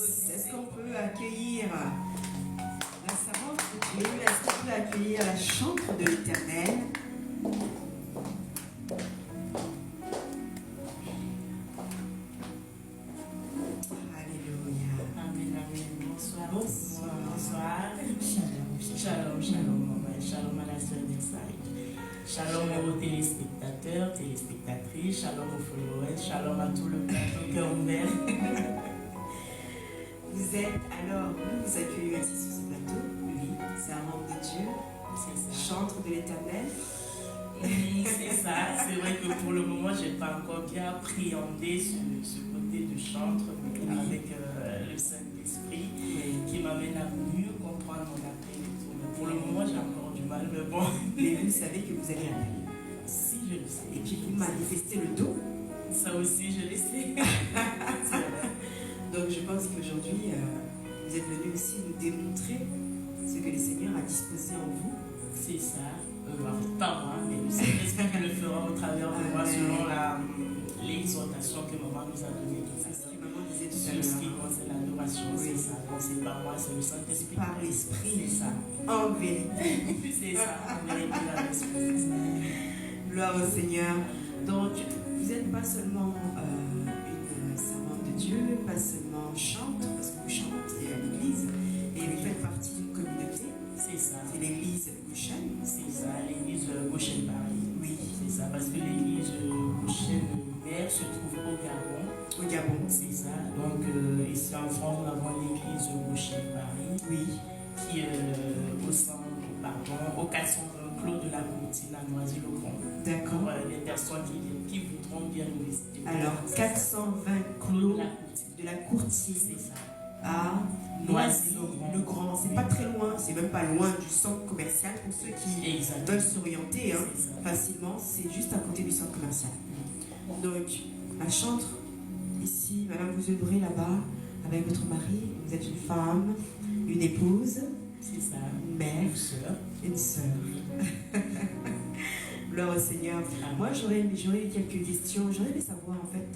Est-ce qu'on peut accueillir la servante de Dieu? Est-ce qu'on peut accueillir la chantre de l'Éternel? Alléluia. Amen, amen. Bonsoir. Bonsoir. Bonsoir. Shalom, shalom, maman. Shalom à la sœur d'Insight. Shalom aux téléspectateurs, téléspectatrices. Shalom aux followers. Shalom à tout le plateau cœur ouvert. Vous êtes, alors, nous vous accueillons ici sur ce plateau. Oui, servante de Dieu, C'est ça. chantre de l'Éternel. C'est ça. C'est vrai que pour le moment, je n'ai pas encore bien appréhendé ce côté de chantre, mais avec le Saint-Esprit qui m'amène à mieux comprendre mon appel et tout. Mais pour le moment, j'ai encore du mal, mais bon. Mais vous savez que vous allez appeler. Si, je le sais. Et puis vous manifestez le don. Ça aussi, je le sais. Donc je pense qu'aujourd'hui, vous êtes venus aussi nous démontrer ce que le Seigneur a disposé en vous. C'est ça. Pas moi, mais le Saint-Esprit qui le fera au travers de moi selon l'exhortation que maman nous a donnée tout à C'est ce l'heure. que maman disait tout à Sur ce qui l'heure. concerne l'adoration, Oui. c'est ça. Donc c'est pas moi, c'est le Saint-Esprit. Par l'Esprit. C'est ça. En vérité. C'est ça. En vérité, par l'Esprit. C'est ça. Gloire au Seigneur. Donc vous n'êtes pas seulement une servante de Dieu, pas seulement chante, parce que vous chantez à l'église, et vous faites partie d'une communauté. C'est ça. C'est l'église Goshen. C'est ça, l'église Goshen Paris. Oui. C'est ça, parce que l'église Goshen Mère se trouve au Gabon. Au Gabon. C'est ça. Donc ici en France, nous avons l'église Goshen Paris. Oui. Qui au 420 Clos de la Courtine à Noisy-le-Grand. D'accord. Pour les personnes qui voudront bien nous visiter. Alors, 420 Clos de la Courtine C'est ça. à Noisy-le-Grand. C'est pas très loin, c'est même pas loin du centre commercial pour ceux qui Exactement. veulent s'orienter C'est ça. facilement. C'est juste à côté du centre commercial. Donc, la chantre, ici, madame, vous œuvrez là-bas avec votre mari. Vous êtes une femme, une épouse, C'est ça. une mère, Une sœur. une sœur. Gloire au Seigneur. Moi, j'aurais quelques questions. J'aurais aimé savoir, en fait,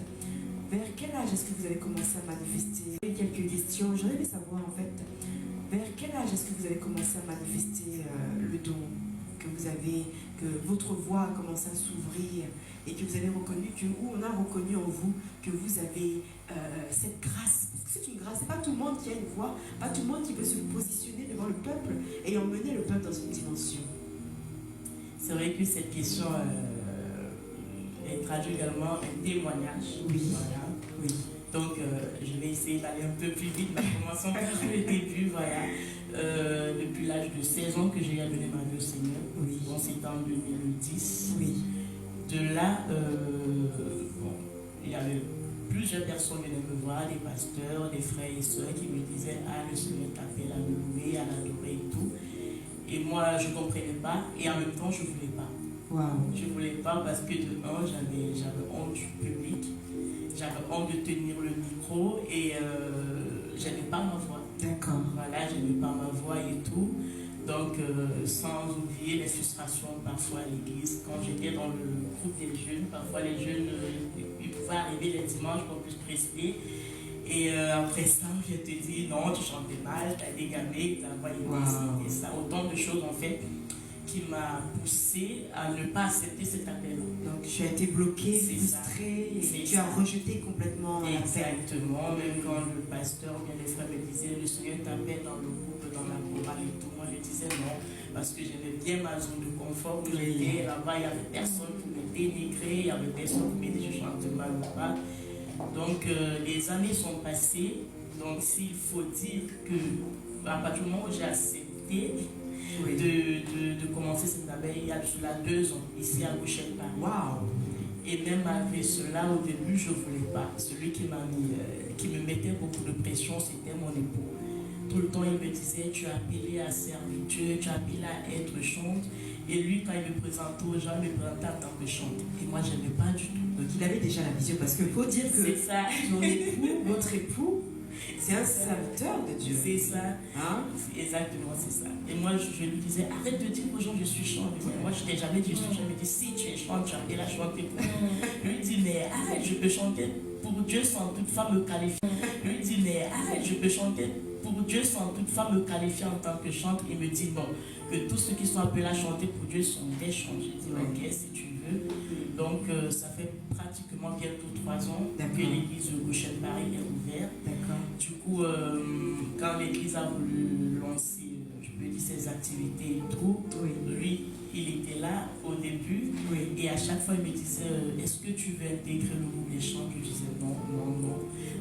vers quel âge est-ce que vous avez commencé à manifester? Quelques questions. J'aurais aimé savoir, en fait, vers quel âge est-ce que vous avez commencé à manifester le don que vous avez, que votre voix a commencé à s'ouvrir et que vous avez reconnu, où on a reconnu en vous que vous avez cette grâce. Parce que c'est une grâce. C'est pas tout le monde qui a une voix, pas tout le monde qui peut se positionner devant le peuple et emmener le peuple dans une dimension. C'est vrai que cette question elle traduit également un témoignage. Oui. Voilà. Oui. Donc, je vais essayer d'aller un peu plus vite, mais commençons par le début. Voilà. Depuis l'âge de 16 ans que j'ai donné ma vie au Seigneur. Oui. Bon, c'était en 2010. Oui. De là, il y avait plusieurs personnes qui venaient me voir, des pasteurs, des frères et sœurs qui me disaient « Ah, le Seigneur t'appelle à le louer, à l'adorer et tout ». Et moi, je ne comprenais pas et en même temps, je ne voulais pas. Wow. Je ne voulais pas parce que de un, j'avais honte du public, j'avais honte de tenir le micro et je n'aimais pas ma voix. D'accord. Voilà, je n'aimais pas ma voix et tout. Donc, sans oublier les frustrations parfois à l'église. Quand j'étais dans le groupe des jeunes, parfois les jeunes, ils pouvaient arriver les dimanches pour plus prester. Et après ça, je te dis, non, tu chantais mal, tu as dégamé, ta voix est baissée. Et ça, autant de choses en fait qui m'a poussé à ne pas accepter cet appel. Donc tu as été bloqué, frustré, et tu as rejeté complètement l'appel. Exactement, même quand le pasteur ou bien les frères me disaient, le Seigneur t'appelle dans le groupe, dans la chorale et tout, moi je disais non, parce que j'aimais bien ma zone de confort où j'étais, là-bas il n'y avait personne pour me dénigrer, il n'y avait personne pour me dire je chante mal ou pas. Donc les années sont passées, donc s'il faut dire que à partir du moment où j'ai accepté de commencer cet appel, il y a cela 2 ans, ici à Goshen Paris. Wow. Et même malgré cela, au début, je ne voulais pas. Celui qui me mettait beaucoup de pression, c'était mon époux. Tout le temps, il me disait, tu as appelé à servir Dieu, tu as appelé à être chante. Et lui, quand il me présentait aux gens, il me présentait en tant que chante. Et moi, je n'aimais pas du tout. Donc il avait déjà la vision, parce qu'il faut dire que ton époux, votre époux, c'est un serviteur de Dieu. C'est ça. Hein? Exactement, c'est ça. Et moi, je lui disais, arrête de dire aux gens je suis chante. Moi, je t'ai jamais dit je suis chante. Je me dis, si tu es chante, tu as appelé à chanter pour moi. Je lui dis, mais arrête, je peux chanter pour pour Dieu sans toutefois me qualifier. Je lui dis, mais je peux chanter pour Dieu sans toutefois me qualifier en tant que chanteur. Il me dit, bon, que tous ceux qui sont appelés à chanter pour Dieu sont des chants. J'ai dit, ok, si tu veux. Donc, ça fait pratiquement bientôt 3 ans que l'église de Goshen Paris est ouverte. Du coup, quand l'église a voulu lancer, je peux dire, ses activités et tout, lui, il était là au début. Et à chaque fois, il me disait, est-ce que tu veux intégrer le groupe des chants? Je disais non.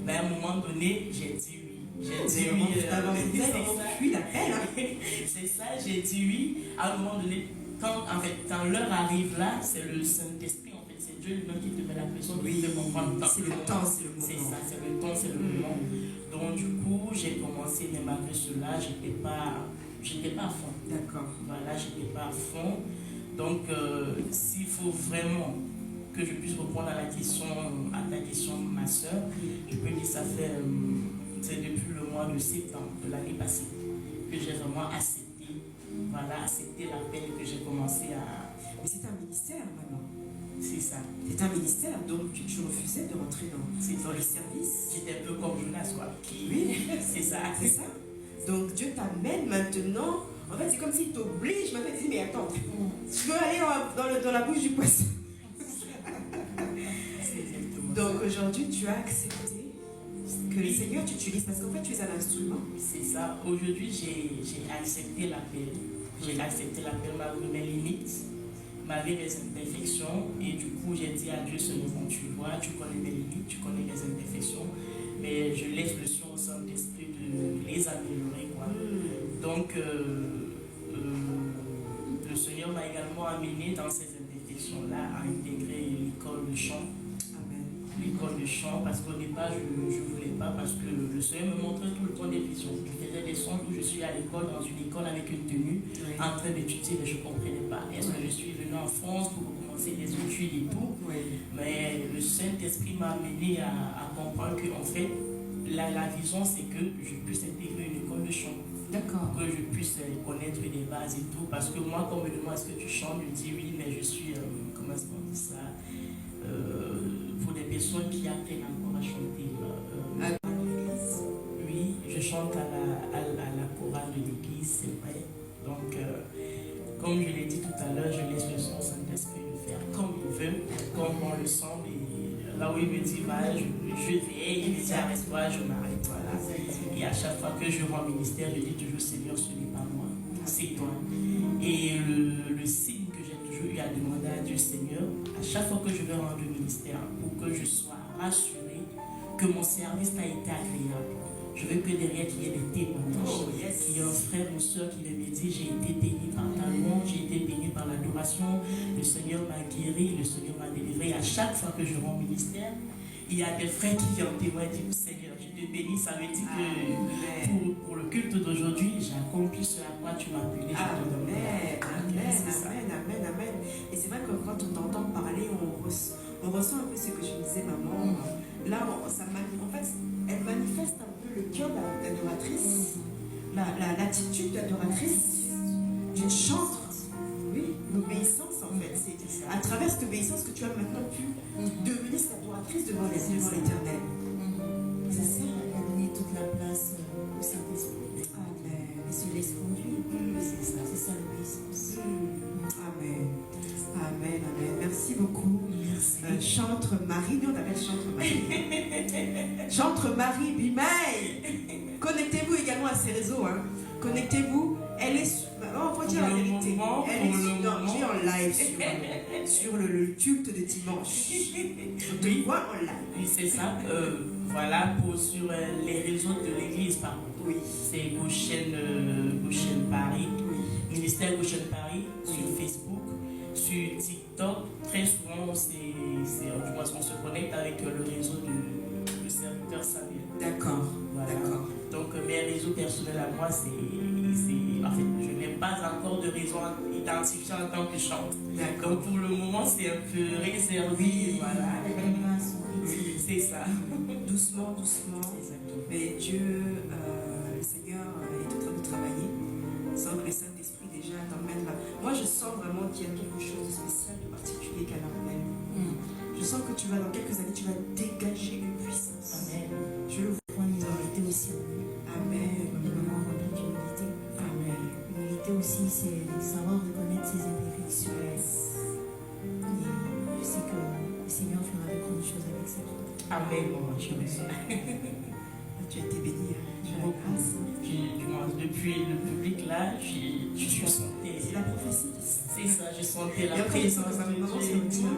Mais à un moment donné, j'ai dit oui. J'ai dit oui. C'est ça, j'ai dit oui. À un moment donné, quand l'heure arrive là, c'est le Saint-Esprit, en fait, c'est Dieu lui-même qui te met la pression. C'est le temps, c'est le moment. C'est ça, c'est le temps, c'est le moment. Donc du coup, j'ai commencé, mais malgré cela, j'étais pas à fond. D'accord. Voilà, j'étais pas à fond. Donc, s'il faut vraiment que je puisse répondre à ta question, ma soeur, je peux dire ça fait, c'est depuis le mois de septembre de l'année passée que j'ai vraiment accepté l'appel que j'ai commencé à... Mais c'est un ministère maintenant. C'est ça. C'est un ministère, donc tu refusais de rentrer dans le service. J'étais un peu comme Jonas, quoi. Oui, c'est ça. C'est ça. Donc Dieu t'amène maintenant. En fait, c'est comme s'il t'oblige. Maintenant, il dit, mais attends, tu veux aller dans la bouche du poisson. Donc aujourd'hui, tu as accepté que le Seigneur t'utilise parce qu'en fait, tu es un instrument. C'est ça. Aujourd'hui, j'ai accepté l'appel. J'ai accepté l'appel malgré mes limites, malgré mes imperfections. Et du coup, j'ai dit à Dieu, Seigneur, tu vois, tu connais mes limites, tu connais mes imperfections. Mais je laisse le Saint au Saint-Esprit de les améliorer, quoi. Donc, le Seigneur m'a également amené dans ces imperfections-là à intégrer l'école de chant. L'école de chant, parce qu'au départ, je ne voulais pas, parce que le Seigneur me montrait tout le temps des visions. Je faisais des sons où je suis à l'école, dans une école avec une tenue, en train d'étudier, mais je ne comprenais pas. Est-ce que je suis venu en France pour commencer des études et tout? Mais le Saint-Esprit m'a amené à comprendre qu'en fait, la vision, c'est que je puisse intégrer une école de chant. D'accord. Que je puisse connaître les bases et tout. Parce que moi, quand on me demande est-ce que tu chantes, je dis oui, mais je suis, comment est-ce qu'on dit ça, pour des personnes qui apprennent encore à chanter à l'église. Oui, je chante à la chorale de l'église, c'est vrai. Donc, comme je l'ai dit tout à l'heure, je laisse le Saint-Esprit le faire comme il veut, comme on le sent. Et là où il me dit, va, je vais, il me dit, arrête-toi, je m'arrête. Voilà. Et à chaque fois que je rends au ministère, je dis toujours, Seigneur, ce n'est pas moi, c'est toi. Et le signe que j'ai toujours eu à demander à Dieu, Seigneur, à chaque fois que je vais rendre le ministère, pour que je sois rassuré que mon service a été agréable. Je veux que derrière qu'il y ait des témoignages, qu'il y ait un frère ou soeur qui me dit, j'ai été béni par ta louange, j'ai été béni par l'adoration, le Seigneur m'a guéri, le Seigneur m'a délivré. À chaque fois que je rends au ministère, il y a des frères qui viennent témoigner et disent, Seigneur, je te bénis. Ça veut dire que pour le culte d'aujourd'hui, j'ai accompli ce à quoi tu m'as appelé. Amen. Et c'est vrai que quand on t'entend parler, on ressent un peu ce que je disais, maman. Là, en fait, elle manifeste un peu le cœur d'adoratrice, l'attitude d'adoratrice d'une chantre. Oui, l'obéissance en fait. C'est à travers cette obéissance que tu as maintenant pu devenir cette adoratrice devant l'Éternel. C'est ça, elle a donné toute la place au Saint-Esprit. Amen. Et se laisse conduire. C'est ça l'obéissance. Amen. Merci beaucoup. Chantre Marie, nous on appelle Chantre Marie. Chantre Marie Bimay. Connectez-vous également à ces réseaux. Connectez-vous. Elle est, on peut dire la vérité. Elle est en live sur le culte de dimanche. Je te vois en live. Oui, c'est ça. Voilà, sur les réseaux de l'église, par contre. Oui. C'est Goshen Paris. Oui. Ministère Goshen Paris, sur Facebook, sur TikTok. Très souvent, on se connecte avec le réseau du serviteur Samuel. D'accord. Voilà. D'accord. Donc, mes réseaux personnels à moi, en fait, je n'ai pas encore de réseau identifié en tant que chante. Donc, pour le moment, c'est un peu réservé. Voilà. C'est ça. Doucement. Exactement. Mais Dieu, le Seigneur est en train de travailler. Sans que le Saint-Esprit déjà t'emmène là. Moi, je sens vraiment qu'il y a quelque chose de spécial, de particulier qu'elle emmène. Je sens que dans quelques années, tu vas dégager une puissance. aussi, c'est savoir reconnaître ses imperfections. Et je sais que le Seigneur fera de grandes choses avec ça. Amen, maman, je reçois. Tu as été bénie. Tu as la grâce. Depuis le public là, je sentais. C'est la prophétie. C'est ça, je sentais la présence de Dieu.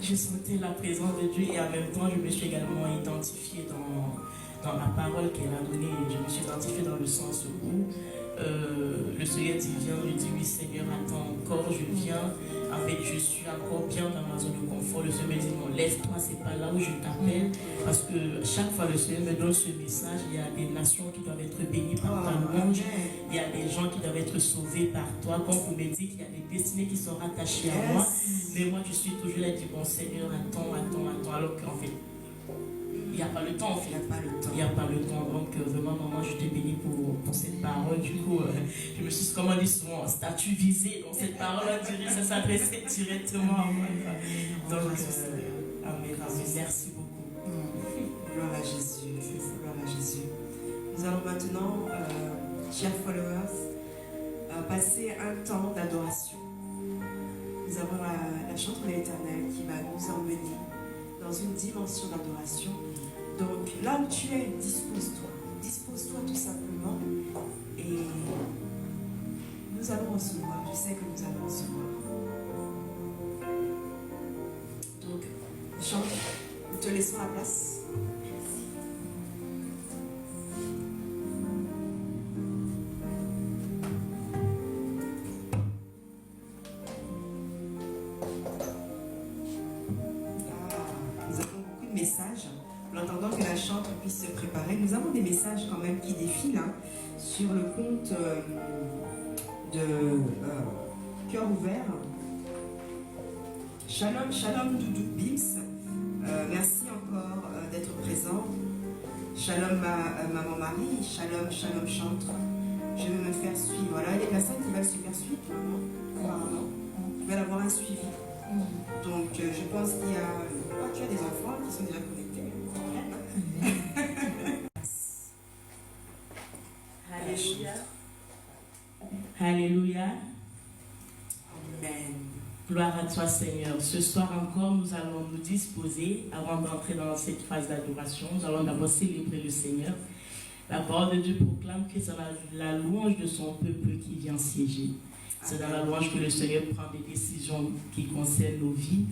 Je sentais la présence de Dieu et en même temps, je me suis également identifiée dans la parole qu'elle a donnée. Je me suis identifiée dans le sens où le Seigneur dit viens, je dis oui Seigneur, attends encore, je viens. En fait, je suis encore bien dans ma zone de confort. Le Seigneur me dit non, lève-toi, c'est pas là où je t'appelle. Parce que chaque fois le Seigneur me donne ce message, il y a des nations qui doivent être bénies par ta louange. Il y a des gens qui doivent être sauvés par toi. Comme vous me dites, il y a des destinées qui sont rattachées à moi. Mais moi, je suis toujours là, je dis bon Seigneur, attends. Alors qu'en fait, il n'y a pas le temps, en fait. Il n'y a pas le temps. Donc, vraiment, maman, je te bénis pour cette parole. Du coup, je me suis, comme on dit souvent, statut visé. Donc, cette parole, on dirait, ça s'adressait directement à moi. Donc, amen. Merci beaucoup. Gloire à Jésus. Gloire à Jésus. Nous allons maintenant, chers followers, passer un temps d'adoration. Nous avons la chante de l'Éternel qui va nous emmener dans une dimension d'adoration. Donc là où tu es, dispose-toi. Dispose-toi tout simplement. Et nous allons recevoir. Je sais que nous allons recevoir. Donc, chante. Nous te laissons la place. En attendant que la chante puisse se préparer, nous avons des messages quand même qui défilent sur le compte de Cœur Ouvert. Shalom, shalom Doudou Bims. Merci encore d'être présent. Shalom Maman Marie. Shalom, shalom Chantre. Je vais me faire suivre. Voilà, il y a des personnes qui veulent se faire suivre, apparemment. Qui veulent avoir un suivi. Donc je pense qu'il y a... tu as des enfants qui sont déjà connectés. Alléluia. Alléluia. Amen. Gloire à toi Seigneur. Ce soir encore, nous allons nous disposer, avant d'entrer dans cette phase d'adoration, nous allons d'abord célébrer le Seigneur. La parole de Dieu proclame que c'est la louange de son peuple qui vient siéger. C'est dans la louange que le Seigneur prend des décisions qui concernent nos vies.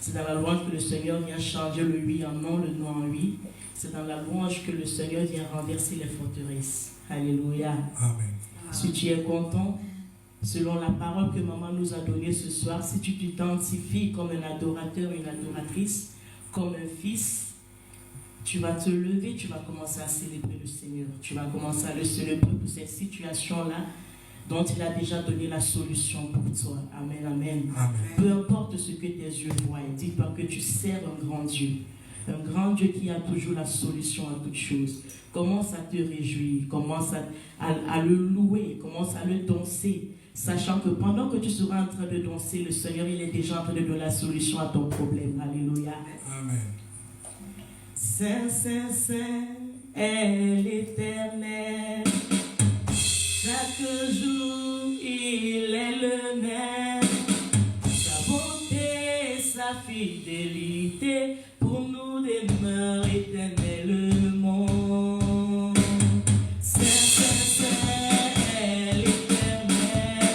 C'est dans la louange que le Seigneur vient changer le oui en non, le non en oui. C'est dans la louange que le Seigneur vient renverser les forteresses. Alléluia. Amen. Si tu es content, selon la parole que maman nous a donnée ce soir, si tu t'identifies comme un adorateur, une adoratrice, comme un fils, tu vas te lever, tu vas commencer à célébrer le Seigneur. Tu vas commencer à le célébrer pour cette situation-là dont il a déjà donné la solution pour toi. Amen, amen. Amen. Peu importe ce que tes yeux voient, dis-toi que tu sers un grand Dieu. Un grand Dieu qui a toujours la solution à toutes choses. Commence à te réjouir, commence à le louer, commence à le danser, sachant que pendant que tu seras en train de danser, le Seigneur, il est déjà en train de donner la solution à ton problème. Alléluia. Amen. Saint, Saint, Saint est l'Éternel. Chaque jour, il est le même. Sa bonté, sa fidélité, pour nous demeure éternellement. Saint, Saint, Saint est l'Éternel.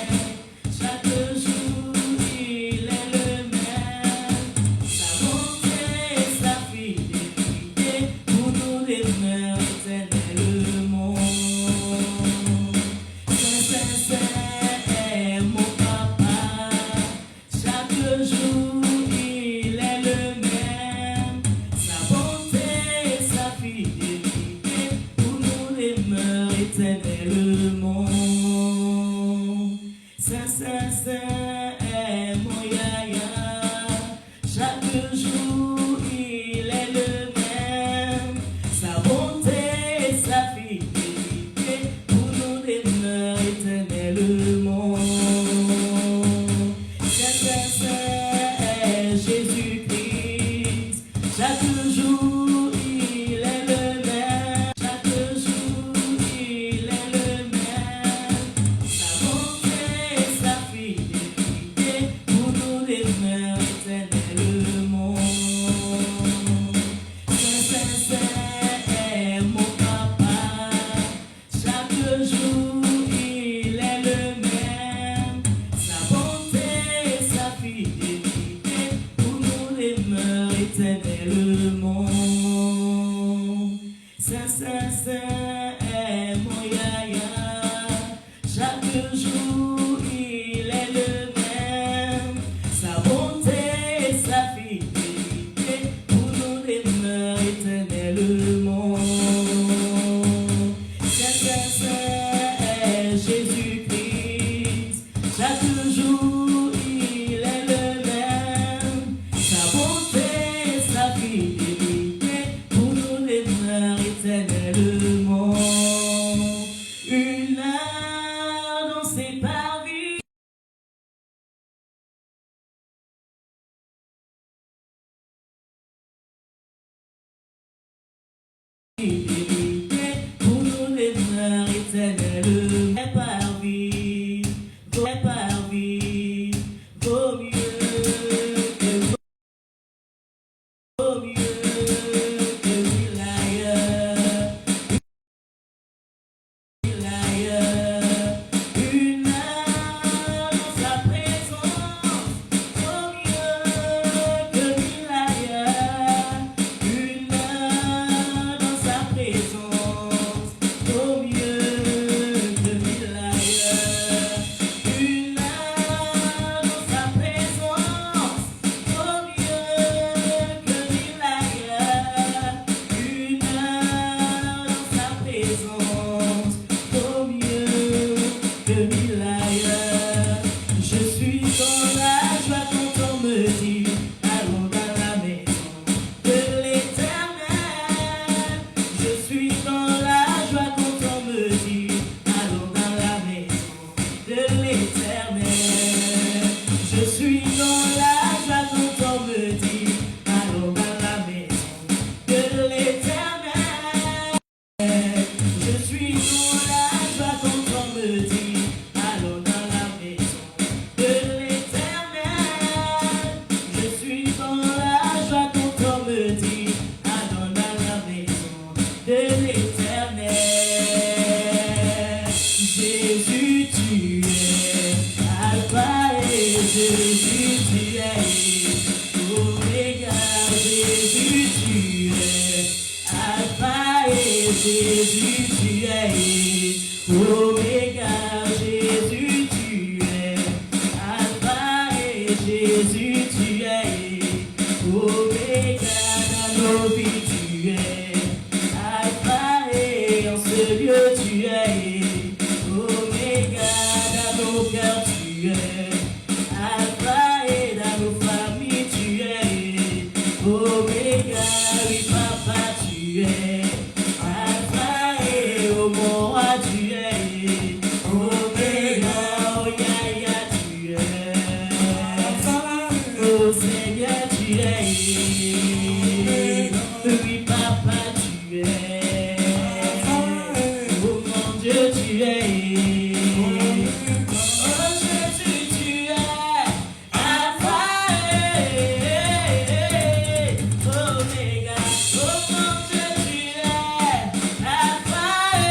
Chaque jour, il est le même. Sa bonté, sa fidélité, pour nous demeure éternellement. Sa bonté, Pour nous les fleurs éternelles, mais par vie, vaut mieux que mille ailleurs, une heure dans sa présence, vaut mieux que mille ailleurs, une heure dans sa présence, vaut mieux que mille ailleurs, une heure dans sa présence, vaut mieux que mille ailleurs, une heure dans sa présence, vaut mieux que mille ailleurs. Je suis dans la joie quand on me dit allons dans la maison de l'Éternel. Je suis dans la joie quand on me dit allons dans la maison de l'Éternel. Je suis dans la joie quand on me dit allons dans la maison de l'Éternel. Je suis dans la joie quand on me dit allons dans la maison de l'Éternel. Je suis dans la joie quand on me dit allons dans la maison de l'Éternel. Jésus, tu es Alpha et Jésus, tu es Oméga. Jésus, tu es Alpha et Jésus, tu es Oméga. Jésus, tu es Alpha et Jésus, tu es Oméga. Dans nos vies, tu es Alpha et en ce lieu, tu es Oméga. Dans nos cœurs, tu es Alpha et dans nos familles, tu es Oméga. Oui, papa, tu es Alpha et au mon roi, tu es Oméga. Oh, ya, ya, tu es Alpha. Oh, Seigneur, tu es. Oui, papa, tu es. Oh, mon Dieu, tu es. Oh, Jésus, tu es Alpha et Oméga. Oh, mon Dieu, tu es Alpha et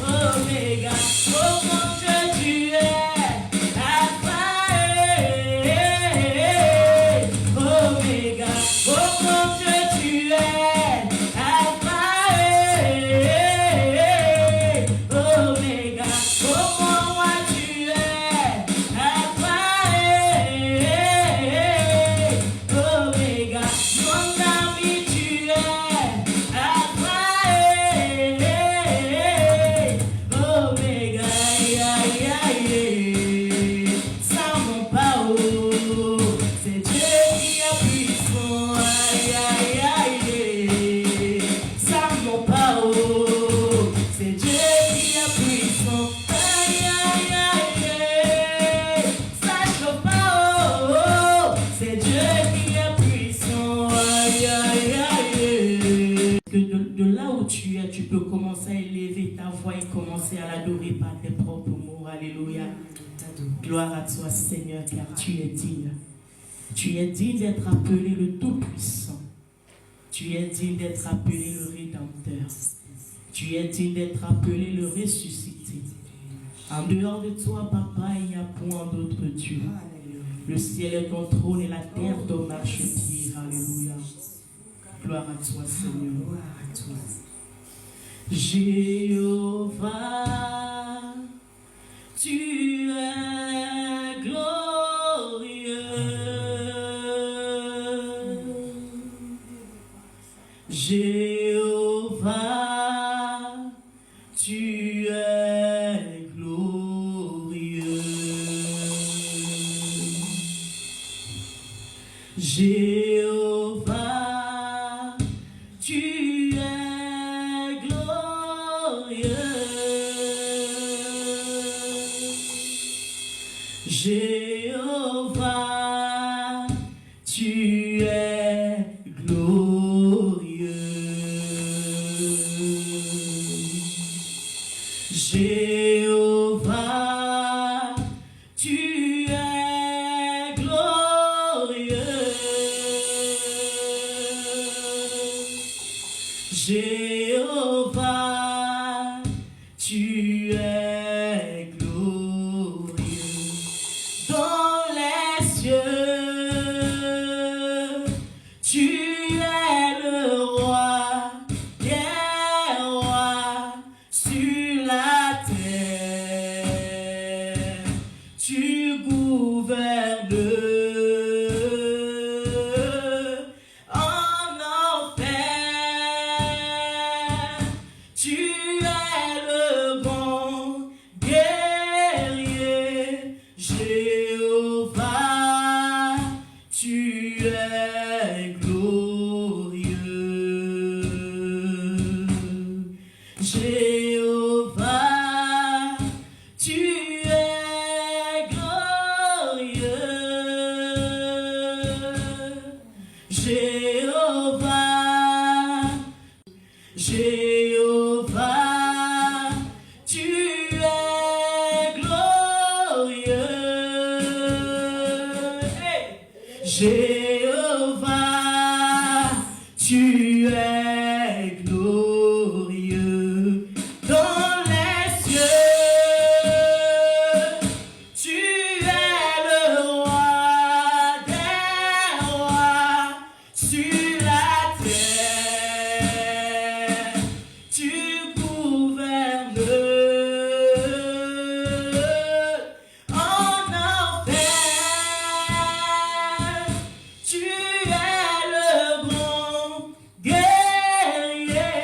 Oméga. Oh, mon Dieu, tu es Alpha et Oméga. Oh, mon Dieu, tu es Alpha et Oméga. Oh, mon roi, tu es Alpha et Oméga. Mon ami, tu es Alpha et Oméga. Aïe, aïe, aïe. Ça mon pas haut, c'est Dieu qui est puissant. Aïe, aïe, aïe. Ça mon pas haut, c'est Dieu qui est puissant. Aïe, aïe, aïe. Ça chauffe pas haut, c'est Dieu qui est puissant. Aïe, aïe, aïe. Que de là où tu es, tu peux commencer à élever ta voix et commencer à l'adorer par tes propres mots. Alléluia. Gloire à toi, Seigneur, car tu es digne. Tu es digne d'être appelé le Tout-Puissant. Tu es digne d'être appelé le Rédempteur. Tu es digne d'être appelé le Ressuscité. En dehors de toi, Papa, il n'y a point d'autre Dieu. Le ciel est ton trône et la terre ton marchepied. Alléluia. Gloire à toi, Seigneur. Jéhovah, tu es glorieux. Jéhovah, tu es glorieux. Jéhovah, tu es glorieux. Jéhovah, tu es glorieux. Jéhovah, tu es glorieux. Jéhovah, tu es glorieux dans les cieux. Tu es le roi des rois sur la terre. Tu gouvernes en enfer. Tu es le bon guerrier. Jéhovah, tu es glorieux. Jéhovah, tu es glorieux. Jéhovah, Jéhovah, tu es glorieux. Hey! Jéhovah, tu es glorieux dans les cieux. Tu es le roi des rois sur la terre. Tu gouvernes en enfer. Tu es le bon guerrier.